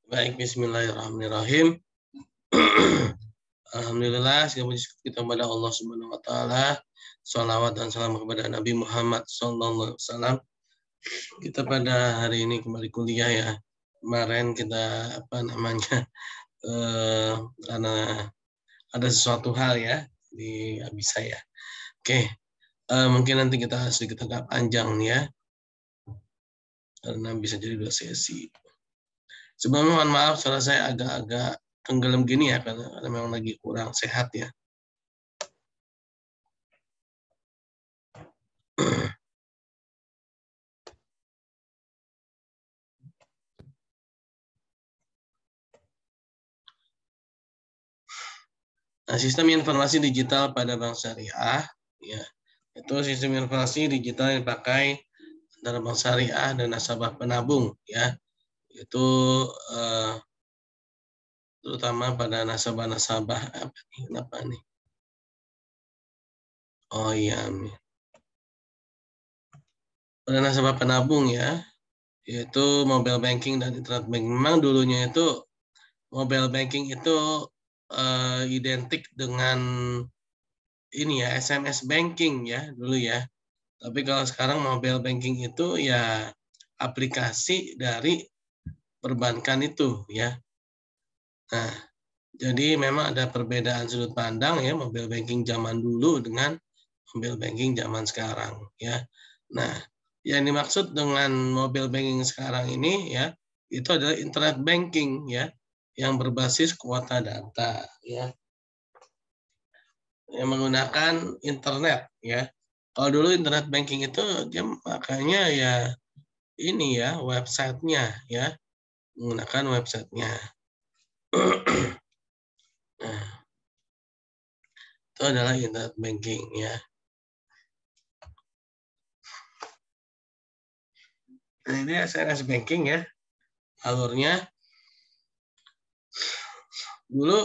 Baik, bismillahirrahmanirrahim. Alhamdulillah, segala puji kita kepada Allah Subhanahu wa taala. Shalawat dan salam kepada Nabi Muhammad sallallahu alaihi wasallam. Kita pada hari ini kembali kuliah ya. Kemarin kita karena ada sesuatu hal ya di bisa ya. Oke. Mungkin nanti kita sedikit agak panjang nih ya. Karena bisa jadi 2 sesi. Sebelumnya mohon maaf suara saya agak-agak tenggelam gini ya karena memang lagi kurang sehat ya. Nah, sistem informasi digital pada bank syariah ya. Itu sistem informasi digital yang dipakai antara bank syariah dan nasabah penabung ya. Itu terutama pada nasabah-nasabah kenapa nih? Oh iya, pada nasabah penabung ya, yaitu mobile banking dan internet banking. Memang dulunya itu mobile banking itu identik dengan ini ya SMS banking ya dulu ya. Tapi kalau sekarang mobile banking itu ya aplikasi dari perbankan itu ya. Nah, jadi memang ada perbedaan sudut pandang ya mobile banking zaman dulu dengan mobile banking zaman sekarang ya. Nah, yang dimaksud dengan mobile banking sekarang ini ya itu adalah internet banking ya yang berbasis kuota data ya. Yang menggunakan internet ya. Kalau dulu internet banking itu dia makanya ya ini ya websitenya ya menggunakan websitenya. Nah, itu adalah internet banking ya. Nah, ini SMS banking ya alurnya. Dulu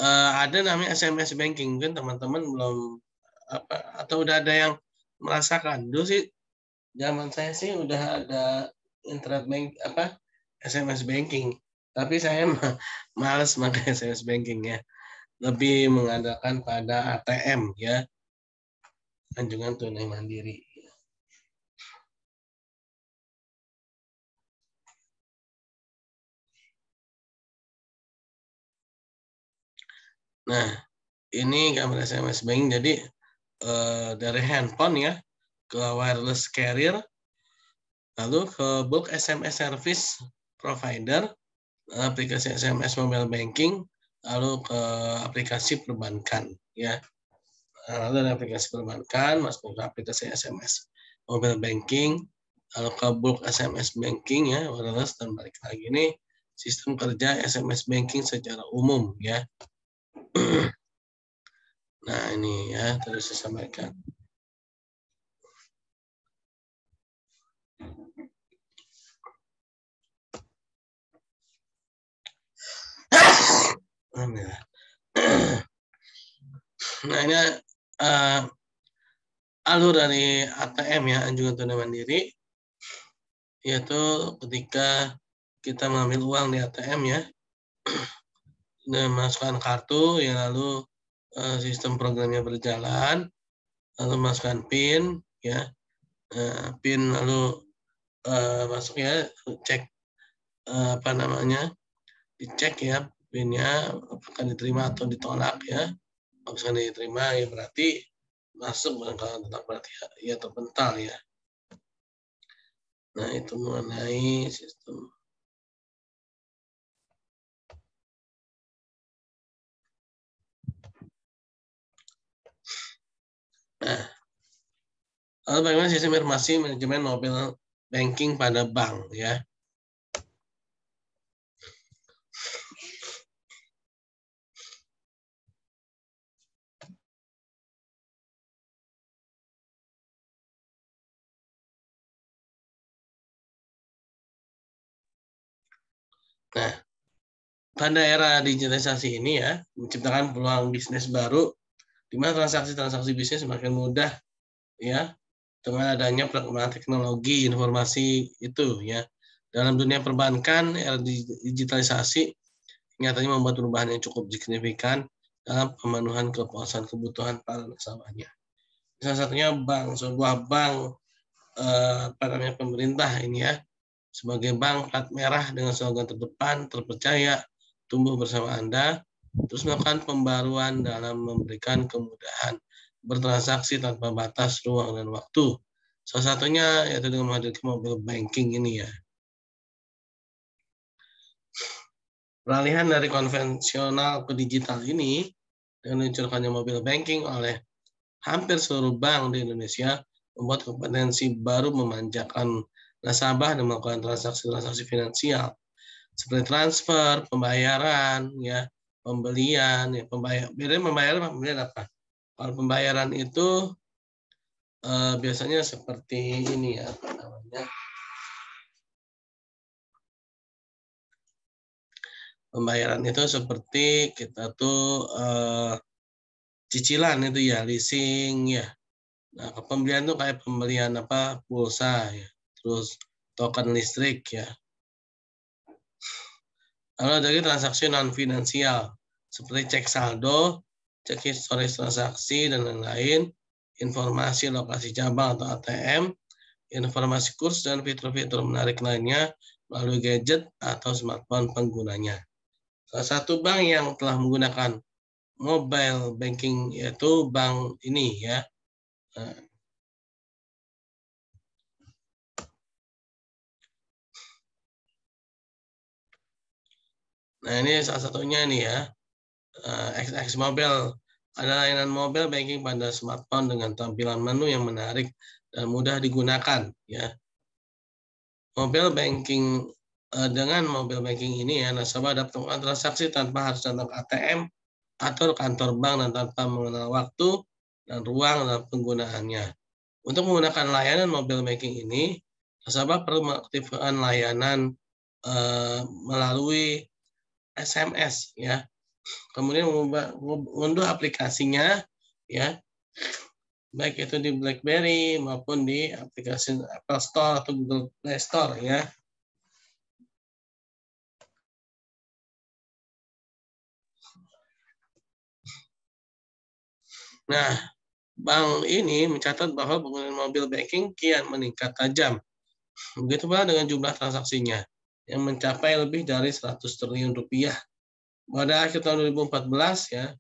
ada namanya SMS banking kan teman-teman belum atau udah ada yang merasakan. Dulu sih zaman saya sih udah ada internet bank SMS banking. Tapi saya males pakai SMS banking ya. Lebih mengandalkan pada ATM ya. Anjungan tunai mandiri. Nah, ini gambar SMS banking. Jadi dari handphone ya ke wireless carrier, lalu ke bulk SMS service provider, aplikasi SMS mobile banking, lalu ke aplikasi perbankan ya. Lalu ada aplikasi perbankan, masuk ke aplikasi SMS mobile banking, lalu ke bulk SMS banking ya, wireless, dan balik lagi ini sistem kerja SMS banking secara umum ya. Nah ini ya terus saya sampaikan. Nah ini alur dari ATM ya, anjungan tunai mandiri, yaitu ketika kita mengambil uang di ATM ya, dan masukkan kartu ya, lalu sistem programnya berjalan, lalu masukkan PIN ya, PIN lalu masuk ya, cek dicek ya PIN-nya apakah diterima atau ditolak ya. Kalau misalnya diterima ya berarti masuk, kalau tetap berarti ya terpental ya. Nah itu mengenai sistem. Nah, lalu bagaimana sistem informasi manajemen mobile banking pada bank ya. Nah, pada era digitalisasi ini ya, menciptakan peluang bisnis baru, di mana transaksi-transaksi bisnis semakin mudah ya, dengan adanya perkembangan teknologi informasi itu ya. Dalam dunia perbankan, era digitalisasi nyatanya membuat perubahan yang cukup signifikan dalam pemenuhan kebutuhan para nasabahnya. Salah satunya sebuah bank pemerintah ini ya, sebagai bank plat merah dengan slogan terdepan, terpercaya, tumbuh bersama Anda, terus melakukan pembaruan dalam memberikan kemudahan bertransaksi tanpa batas ruang dan waktu. Salah satunya yaitu dengan menghadirkan mobile banking ini ya. Peralihan dari konvensional ke digital ini dengan diluncurkannya mobile banking oleh hampir seluruh bank di Indonesia membuat kompetensi baru memanjakan nasabah dan melakukan transaksi-transaksi finansial seperti transfer, pembayaran, ya, pembelian, ya, pembayaran apa? Kalau pembayaran itu biasanya seperti ini ya, apa namanya? Pembayaran itu seperti kita tuh cicilan itu ya, leasing ya. Nah, pembelian tuh kayak pembelian apa? Pulsa ya. Terus token listrik ya. Lalu ada lagi transaksi non finansial seperti cek saldo, cek historis transaksi dan lain-lain, informasi lokasi cabang atau ATM, informasi kurs dan fitur-fitur menarik lainnya melalui gadget atau smartphone penggunanya. Salah satu bank yang telah menggunakan mobile banking yaitu bank ini ya. Nah ini salah satunya nih ya, XX Mobile. Ada layanan mobile banking pada smartphone dengan tampilan menu yang menarik dan mudah digunakan ya. Mobile banking dengan mobile banking ini ya, nasabah dapat melakukan transaksi tanpa harus datang ke ATM atau kantor bank dan tanpa mengenal waktu dan ruang dalam penggunaannya. Untuk menggunakan layanan mobile banking ini, nasabah perlu mengaktifkan layanan melalui SMS ya. Kemudian mengunduh aplikasinya ya, baik itu di BlackBerry maupun di aplikasi Apple Store atau Google Play Store ya. Nah, bank ini mencatat bahwa penggunaan mobile banking kian meningkat tajam. Begitu pula dengan jumlah transaksinya yang mencapai lebih dari 100 triliun rupiah pada akhir tahun 2014 ya.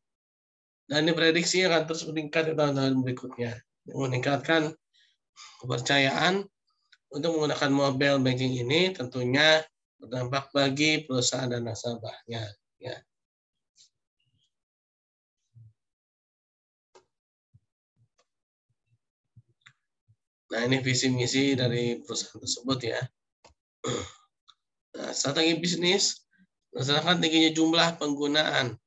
Dan diprediksi akan terus meningkat di tahun-tahun berikutnya. Meningkatkan kepercayaan untuk menggunakan mobile banking ini tentunya berdampak bagi perusahaan dan nasabahnya. Ya. Nah ini visi misi dari perusahaan tersebut ya. Nah, strategi bisnis berdasarkan tingginya jumlah penggunaan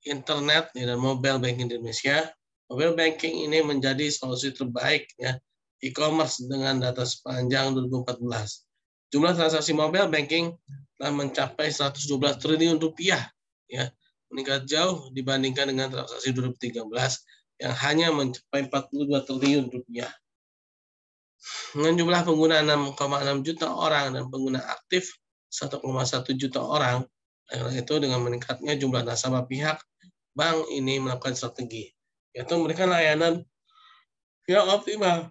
internet dan mobile banking di Indonesia, mobile banking ini menjadi solusi terbaik ya e-commerce dengan data sepanjang 2014. Jumlah transaksi mobile banking telah mencapai 112 triliun rupiah ya, meningkat jauh dibandingkan dengan transaksi 2013 yang hanya mencapai 42 triliun rupiah. Dengan jumlah pengguna 6,6 juta orang dan pengguna aktif 1,1 juta orang, itu dengan meningkatnya jumlah nasabah pihak, bank ini melakukan strategi, yaitu memberikan layanan yang optimal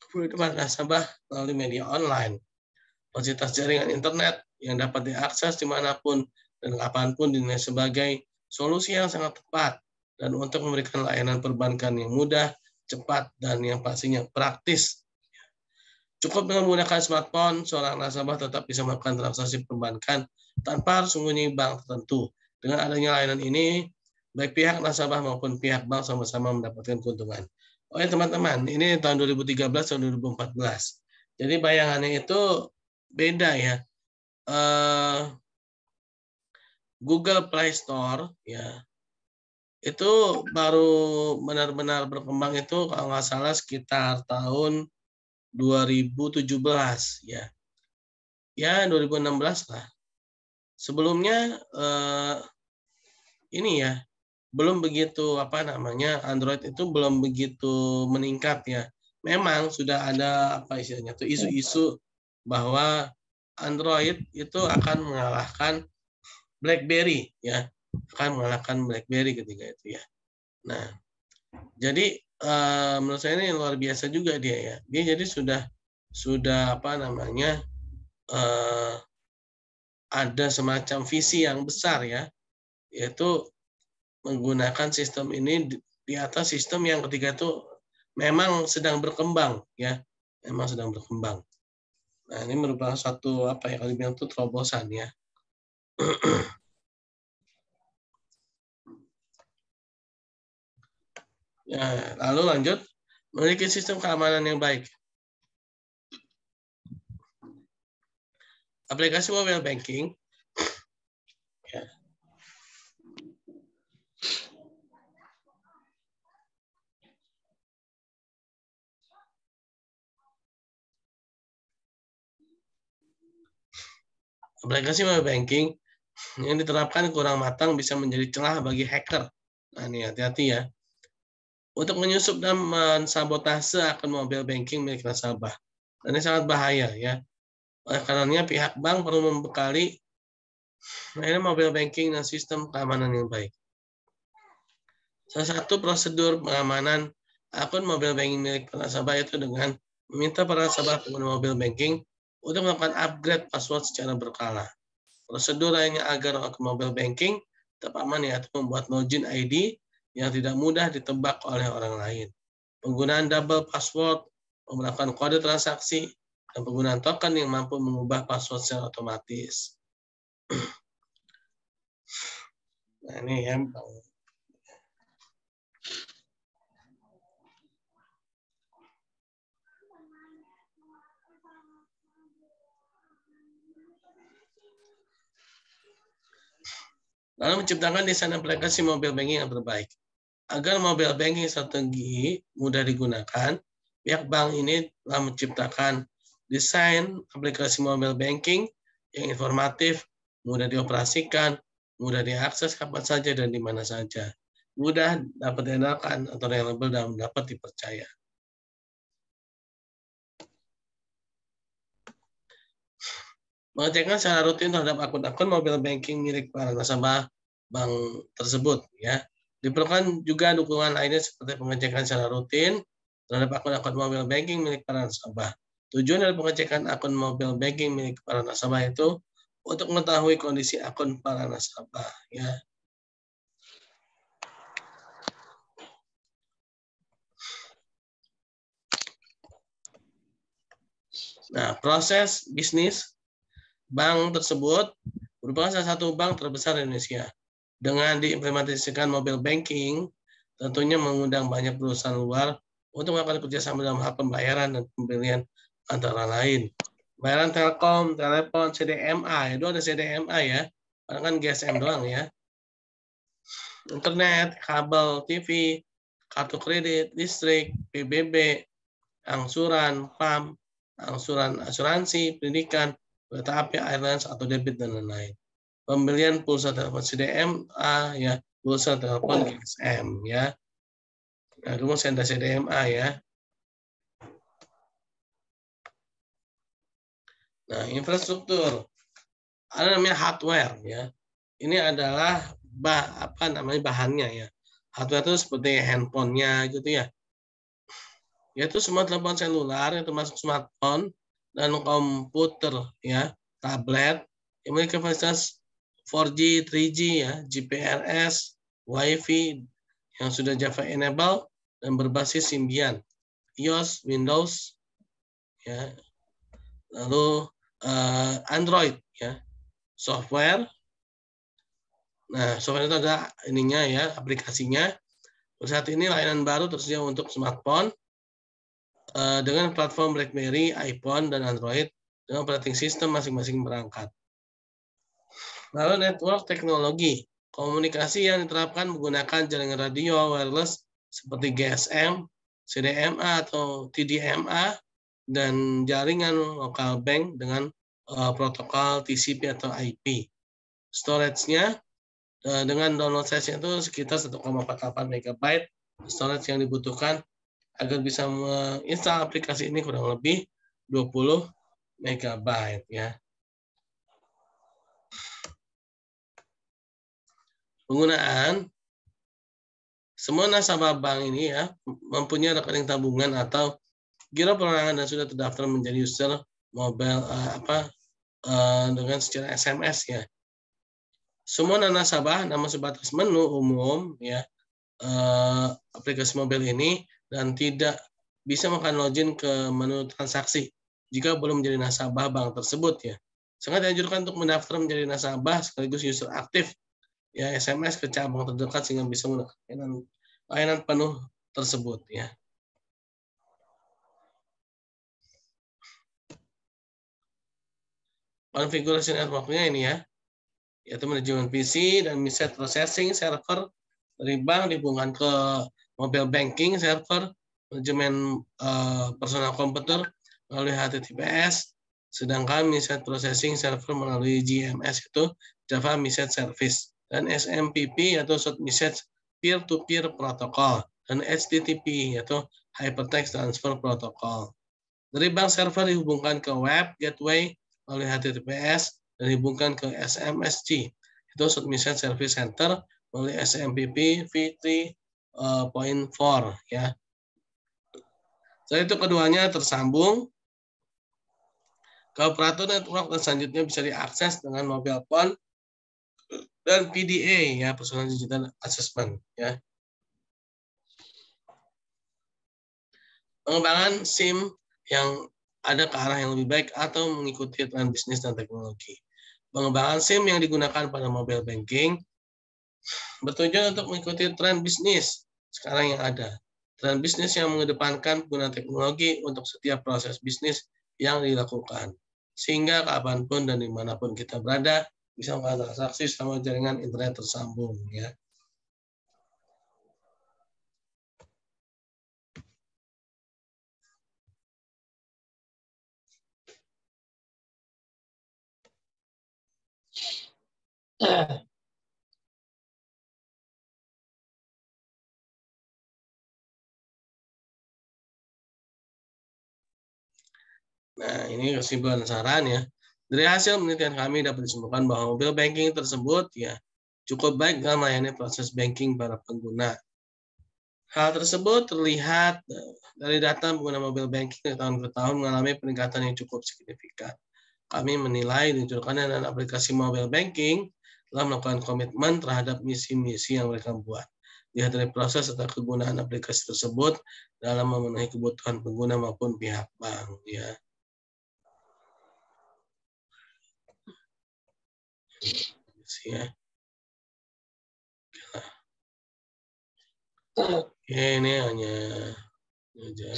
kepada nasabah melalui media online, fasilitas jaringan internet yang dapat diakses dimanapun dan kapanpun dinilai sebagai solusi yang sangat tepat dan untuk memberikan layanan perbankan yang mudah, cepat, dan yang pastinya praktis. Cukup dengan menggunakan smartphone, seorang nasabah tetap bisa melakukan transaksi perbankan tanpa harus mengunjungi bank tertentu. Dengan adanya layanan ini, baik pihak nasabah maupun pihak bank sama-sama mendapatkan keuntungan. Oke teman-teman, ini tahun 2013 tahun 2014. Jadi bayangannya itu beda ya. Google Play Store ya itu baru benar-benar berkembang itu kalau nggak salah sekitar tahun 2017 ya. Ya 2016 lah. Sebelumnya ini ya belum begitu apa namanya Android itu belum begitu meningkat ya. Memang sudah ada apa istilahnya tuh isu-isu bahwa Android itu akan mengalahkan BlackBerry ya, akan mengalahkan BlackBerry ketika itu ya. Nah, jadi menurut saya ini luar biasa juga dia ya. Dia jadi sudah apa namanya ada semacam visi yang besar ya, yaitu menggunakan sistem ini di atas sistem yang ketiga itu memang sedang berkembang ya, memang sedang berkembang. Nah, ini merupakan satu apa ya kalau dibilang itu terobosan ya. Ya, lalu lanjut, memiliki sistem keamanan yang baik. Aplikasi mobile banking ya. Aplikasi mobile banking yang diterapkan kurang matang bisa menjadi celah bagi hacker. Nah, ini hati-hati ya. Untuk menyusup dan mensabotase akun mobile banking milik nasabah. Dan ini sangat bahaya ya. Oleh karenanya pihak bank perlu membekali mobile banking dan sistem keamanan yang baik. Salah satu prosedur pengamanan akun mobile banking milik nasabah itu dengan meminta para nasabah pengguna mobile banking untuk melakukan upgrade password secara berkala. Prosedur lainnya agar akun mobile banking tetap aman yaitu membuat login ID yang tidak mudah ditebak oleh orang lain. Penggunaan double password, menggunakan kode transaksi, dan penggunaan token yang mampu mengubah password secara otomatis. Nah, ini ya. Lalu menciptakan desain aplikasi mobile banking yang terbaik. Agar mobile banking strategi mudah digunakan, pihak bank ini telah menciptakan desain aplikasi mobile banking yang informatif, mudah dioperasikan, mudah diakses kapan saja dan di mana saja, mudah dapat diandalkan atau reliable dan dapat dipercaya. Mengecekkan secara rutin terhadap akun-akun mobile banking milik para nasabah bank tersebut ya. Diperlukan juga dukungan lainnya seperti pengecekan secara rutin terhadap akun-akun mobile banking milik para nasabah. Tujuan dari pengecekan akun mobile banking milik para nasabah itu untuk mengetahui kondisi akun para nasabah ya. Nah, proses bisnis bank tersebut merupakan salah satu bank terbesar di Indonesia. Dengan diimplementasikan mobile banking, tentunya mengundang banyak perusahaan luar untuk melakukan kerjasama dalam hal pembayaran dan pembelian antara lain. Pembayaran Telkom, telepon, CDMA, itu ada CDMA ya, karena kan GSM doang ya. Internet, kabel, TV, kartu kredit, listrik, PBB, angsuran, PAM, angsuran asuransi, pendidikan, kereta api, airlines, atau debit, dan lain-lain. Pembelian pulsa telepon CDMA, ya, pulsa telepon GSM, ya. Nah, rumus ada CDMA, ya. Nah, infrastruktur. Ada namanya hardware, ya. Ini adalah bahannya, ya. Hardware itu seperti handphonenya, gitu ya. Yaitu semua telepon selular, yang termasuk smartphone, dan komputer, ya, tablet, yang memiliki kapasitas 4G, 3G, ya, GPRS, Wi-Fi, yang sudah Java enable, dan berbasis Symbian, iOS, Windows, ya, lalu Android, ya, software. Nah, software itu ada ininya ya, aplikasinya. Saat ini layanan baru tersedia untuk smartphone dengan platform BlackBerry, iPhone, dan Android dengan operating system masing-masing perangkat. Lalu network teknologi, komunikasi yang diterapkan menggunakan jaringan radio wireless seperti GSM, CDMA atau TDMA, dan jaringan local bank dengan protokol TCP atau IP. Storage-nya dengan download size itu sekitar 1,48 MB storage yang dibutuhkan agar bisa menginstal aplikasi ini kurang lebih 20 MB ya. Penggunaan semua nasabah bank ini ya mempunyai rekening tabungan atau giro perorangan dan sudah terdaftar menjadi user mobile dengan secara SMS ya. Semua nasabah namun sebatas menu umum ya aplikasi mobile ini dan tidak bisa melakukan login ke menu transaksi jika belum menjadi nasabah bank tersebut ya. Sangat dianjurkan untuk mendaftar menjadi nasabah sekaligus user aktif ya SMS ke cabang terdekat sehingga bisa mendapatkan layanan penuh tersebut ya. Konfigurasi networknya ini ya, yaitu manajemen PC dan message processing server dari bank dihubungkan ke mobile banking server, manajemen personal komputer melalui HTTPS, sedangkan message processing server melalui JMS itu Java Message Service, dan SMPP yaitu Short Message Peer-to-Peer Protocol, dan HTTP yaitu Hypertext Transfer Protocol. Dari bank server dihubungkan ke web gateway melalui HTTPS dan dihubungkan ke SMSC, itu Short Message Service Center melalui SMPP v3.4 ya. Setelah itu keduanya tersambung ke operator network dan selanjutnya bisa diakses dengan mobile phone dan PDA ya, Personal Digital Assessment ya. Pengembangan SIM yang ada ke arah yang lebih baik atau mengikuti tren bisnis dan teknologi. Pengembangan SIM yang digunakan pada mobile banking bertujuan untuk mengikuti tren bisnis sekarang yang ada. Tren bisnis yang mengedepankan penggunaan teknologi untuk setiap proses bisnis yang dilakukan. Sehingga kapanpun dan dimanapun kita berada, bisa melakukan transaksi sama jaringan internet tersambung. Ya. Nah, ini kesimpulan saran ya. Dari hasil penelitian kami dapat disimpulkan bahwa mobile banking tersebut ya cukup baik dalam melayani proses banking para pengguna. Hal tersebut terlihat dari data pengguna mobile banking dari tahun ke tahun mengalami peningkatan yang cukup signifikan. Kami menilai diluncurkannya dan aplikasi mobile banking telah melakukan komitmen terhadap misi-misi yang mereka buat. Lihat dari proses serta kegunaan aplikasi tersebut dalam memenuhi kebutuhan pengguna maupun pihak bank. Ya. Ya. Oke, ini hanya aja.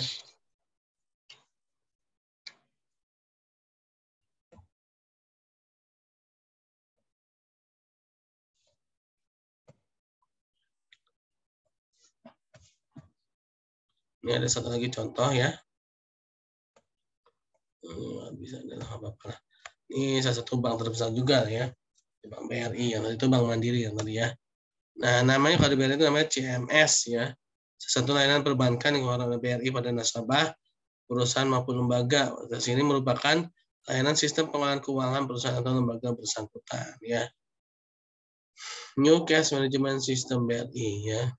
Ini ada satu lagi contoh ya. Bisa adalah apa-apa. Ini salah satu bank terbesar juga ya. Bank BRI, yang tadi itu Bank Mandiri yang tadi ya. Nah, namanya kalau di BRI itu namanya CMS ya. Satu layanan perbankan yang dikeluarkan oleh BRI pada nasabah, perusahaan maupun lembaga. Di sini merupakan layanan sistem pengelolaan keuangan perusahaan atau lembaga bersangkutan ya. New Cash Management System BRI ya.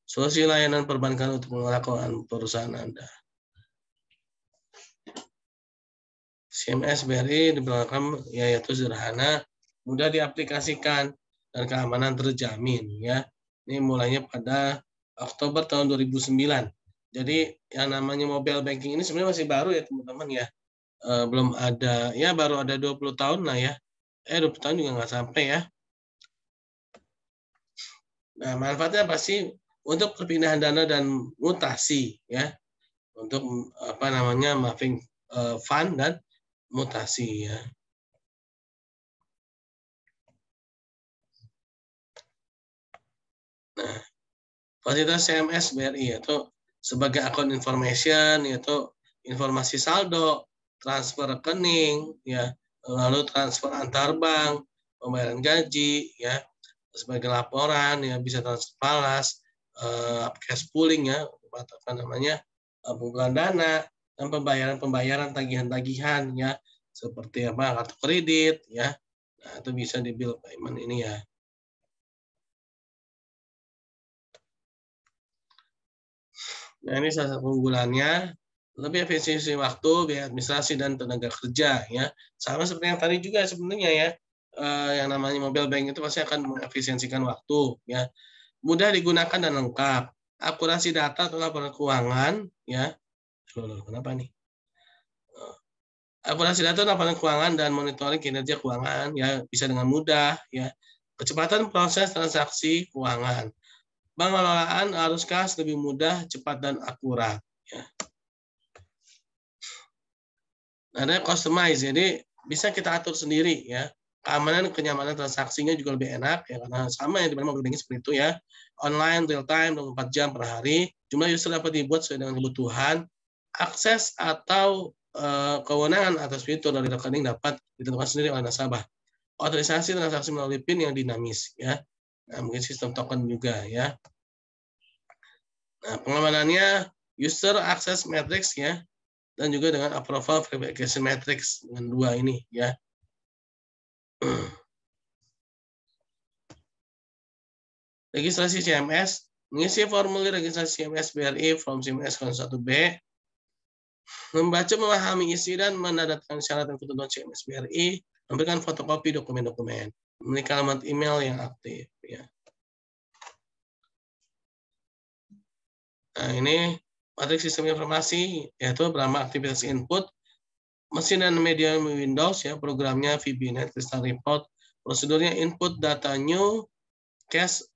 Solusi layanan perbankan untuk mengelola keuangan perusahaan Anda. CMS BRI diperkenalkan yaitu sederhana, mudah diaplikasikan, dan keamanan terjamin ya. Ini mulainya pada Oktober tahun 2009. Jadi yang namanya mobile banking ini sebenarnya masih baru ya teman-teman ya. Belum ada, ya baru ada 20 tahun lah ya. 20 tahun juga nggak sampai ya. Nah, manfaatnya pasti untuk perpindahan dana dan mutasi ya. Untuk mapping fund dan mutasi ya. Nah, fasilitas CMS BRI yaitu sebagai akun information, yaitu informasi saldo, transfer rekening, ya, lalu transfer antar bank, pembayaran gaji, ya, sebagai laporan, ya, bisa transfer falas, cash pooling, ya, apa namanya, pengumpulan dana, dan pembayaran tagihan-tagihan, ya, seperti apa kartu kredit, ya, nah itu bisa di bill payment ini ya. Nah, ini salah satu keunggulannya. Lebih efisiensi waktu, biaya administrasi, dan tenaga kerja. Ya, sama seperti yang tadi juga sebenarnya ya. Yang namanya mobile banking itu pasti akan mengefisiensikan waktu. Ya, mudah digunakan dan lengkap. Akurasi data atau laporan keuangan. Ya, kenapa nih? Akurasi data laporan keuangan dan monitoring kinerja keuangan ya bisa dengan mudah. Ya, kecepatan proses transaksi keuangan. Pengelolaan arus kas lebih mudah, cepat, dan akurat. Ya. Ada customize, jadi bisa kita atur sendiri ya. Keamanan dan kenyamanan transaksinya juga lebih enak ya karena sama ya di mana mobil banking seperti itu ya. Online, real time, 24 jam per hari. Jumlah user dapat dibuat sesuai dengan kebutuhan. Akses atau kewenangan atas fitur dari rekening dapat ditentukan sendiri oleh nasabah. Otorisasi transaksi melalui PIN yang dinamis ya. Nah, mungkin sistem token juga ya. Nah, pengamanannya user access matrix ya, dan juga dengan approval verification matrix dengan dua ini ya. Registrasi CMS, mengisi formulir registrasi CMS BRI from CMS 01B, membaca, memahami isi dan menandatangani syarat dan ketentuan CMS BRI, memberikan fotokopi dokumen-dokumen, memiliki alamat email yang aktif ya. Nah, ini matriks sistem informasi yaitu bernama aktivitas input, mesin dan media Windows ya, programnya VBNet Crystal Report, prosedurnya input data new, cache,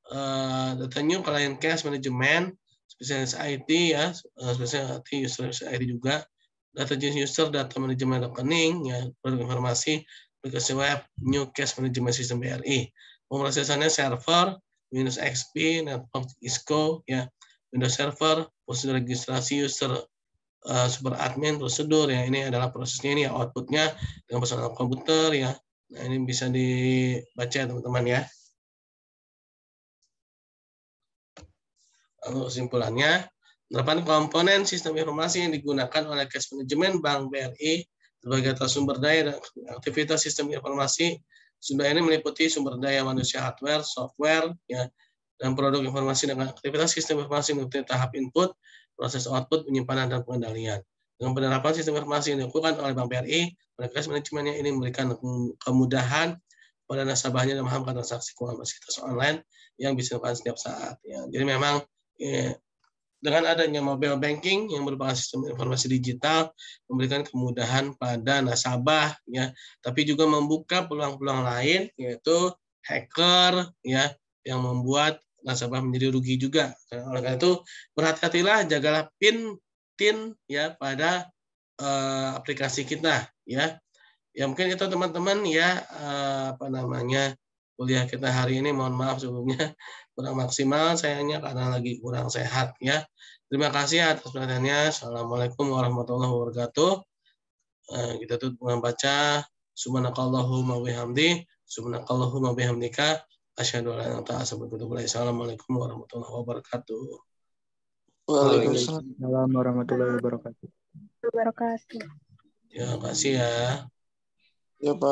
data new client cache management, spesialis IT ya, spesialis IT user IT juga, data jenis user, data manajemen rekening ya, produk informasi, aplikasi web, new cache management system BRI. Pemrosesannya server, Windows XP, network Cisco ya, Windows Server, prosedur registrasi user, super admin, prosedur ya, ini adalah prosesnya, ini ya outputnya dengan personal komputer ya. Nah, ini bisa dibaca teman-teman ya. Lalu kesimpulannya, penerapan komponen sistem informasi yang digunakan oleh cash manajemen Bank BRI sebagai atas sumber daya dan aktivitas sistem informasi. Sumber ini meliputi sumber daya manusia, hardware, software, ya, dan produk informasi dengan aktivitas sistem informasi meliputi tahap input, proses output, penyimpanan, dan pengendalian. Dengan penerapan sistem informasi yang dilakukan oleh Bank BRI, cash manajemennya ini memberikan kemudahan pada nasabahnya dalam melakukan transaksi keuangan berbasis online yang bisa dilakukan setiap saat. Ya. Jadi memang dengan adanya mobile banking yang merupakan sistem informasi digital memberikan kemudahan pada nasabah ya, tapi juga membuka peluang-peluang lain yaitu hacker ya yang membuat nasabah menjadi rugi juga. Oleh karena itu berhati-hatilah, jagalah PIN ya pada aplikasi kita ya. Ya mungkin itu teman-teman ya kuliah kita hari ini, mohon maaf sebelumnya kurang maksimal sayangnya karena lagi kurang sehat ya. Terima kasih atas perhatiannya. Assalamualaikum warahmatullahi wabarakatuh. Kita tutup dengan baca subhanakallahumma bihamdi, subhanakallahumma bihamdika, asyhadu an la ilaha illa anta astaghfiruka wa atubu ilaik. Assalamualaikum warahmatullahi wabarakatuh. Waalaikumsalam warahmatullahi wabarakatuh. Wabarakatuh. Ya, kasih ya. Ya, Pak.